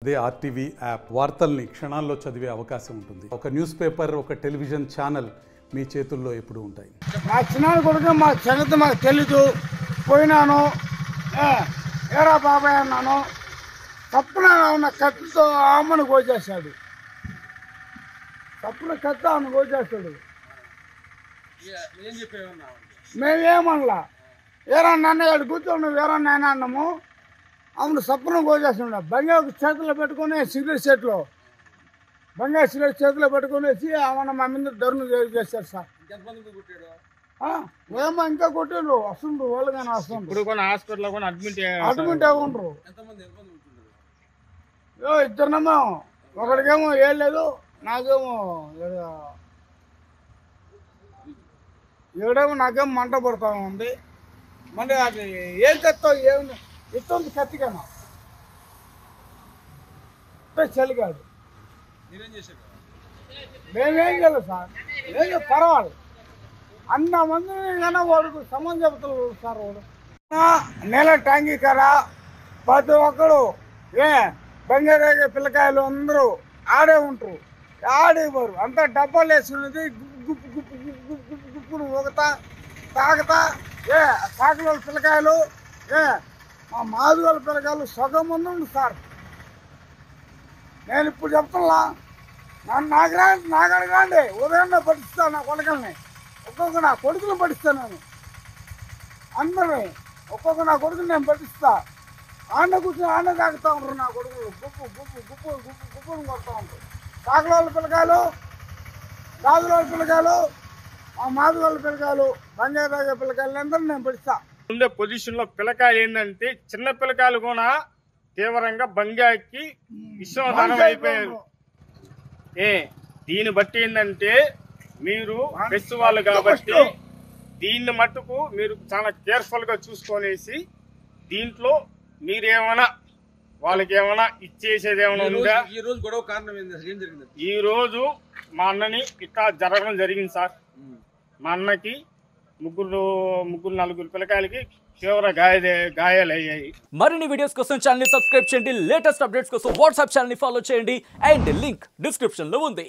అదే RTV app వార్తల్ని క్షణాల్లో చదివే అవకాశం ఉంటుంది. ఒక న్యూస్ పేపర్, ఒక టెలివిజన్ ఛానల్ మీ చేతుల్లో ఎప్పుడూ ఉంటాయి. మా చిన్నాడు కొడుకు మా సంగతి మాకు తెలీదు. పోయినాను, ఏరా బాబాయ్ అన్నాను. తప్పున ఉన్న కత్తితో అమ్మను కోసేశాడు. తప్పున కత్తి ఆమెను కోసేస్తాడు. మేమేమనలా. ఏరా నాన్న ఏడు కూర్చోండి, వేరా నాయన అన్నాము. ఆమెను సప్పున కోసేస్తున్నాడు. బంగారు చేతిలో పెట్టుకుని సిగరెట్ చేతిలో బంగారు సిగరెట్ చేతిలో పెట్టుకునేసి ఆమెను మా మీద దరుణం చేశారు సార్. ఏమో ఇంకా కొట్టిండ్రు, వస్తుండ్రు వాళ్ళు కానీ వస్తుండ్రు. హాస్పిటల్ అడ్మిట్ ఉండరు. ఇద్దరునేమో, ఒకడికేమో ఏం లేదు, నాకేమో ఏడేమో నాకేమో మంట పడుతూ ఉంది. మళ్ళీ అది ఏం కత్తావు, ఏమి ఇస్తుంది కత్తికన్నా చలిగాడు. మేమేం చేయలేదు సార్, ఏం పర్వాలేదు. అంతమందిని కన్నా వాడికి సంబంధం చెబుతారు సార్. వాడు నెల ట్యాంకీ కరా ప్రతి ఒక్కడు బంగారు పిల్లకాయలు అందరూ ఆడే ఉంటారు, ఆడేవారు అంతా డబ్బాలు వేసుకున్నది. గుప్పు గుప్పు గుప్పు గుప్పు గుప్పును ఊగతా తాగుతా సాకుల పిల్లకాయలు మా మాదిగోళ్ళ పిల్లకాయలు సగం మంది ఉంది సార్. నేను ఇప్పుడు చెప్తున్నా, నాకు అడగండి, ఉదయం పట్టిస్తాను నా కొడుకుల్ని, ఒక్కొక్క నా కొడుకుని పట్టిస్తాను. నేను అందరినీ ఒక్కొక్క నా కొడుకుని నేను పట్టిస్తా. ఆండ కూర్చొని ఆండ తాగుతూ ఉంటారు నా కొడుకులు. గుప్పు గుప్పు గుప్పు గుప్పు గుప్పుని కొడుతూ ఉంటారు. సాకుల పిల్లకాయలు, గాజుల పిల్లకాయలు, మా మాదిగోళ్ళ పిల్లకాయలు, బంగారు తాగే పిల్లకాయలు అందరూ నేను పట్టిస్తా. ఉండే పొజిషన్ లో పిల్లకాయలు ఏంటంటే చిన్న పిల్లకాయలు కూడా తీవ్రంగా బంగాకి విశ్వదానం అయిపోయారు. దీన్ని బట్టి ఏంటంటే మీరు బెస్ట్ వాళ్ళు కాబట్టి దీన్ని మట్టుకు మీరు చాలా కేర్ఫుల్ గా చూసుకొనేసి దీంట్లో మీరేమైనా వాళ్ళకి ఏమైనా ఇచ్చేసేది ఏమైనా ఉందా? ఈ రోజు గొడవ కారణం ఏం జరిగింది? ఈ రోజు మా అన్నని ఇట్లా జరగడం జరిగింది సార్. మా అన్నకి ముగ్గురు నలుగురు పిల్లకాయలకి తీవ్ర గాయాలు అయ్యాయి. మరిన్ని వీడియోస్ కోసం ఛానల్ ని సబ్స్క్రైబ్ చేయండి. లేటెస్ట్ అప్డేట్స్ కోసం వాట్సాప్ ఛానల్ ని ఫాలో చేయండి. అండ్ లింక్ డిస్క్రిప్షన్ లో ఉంది.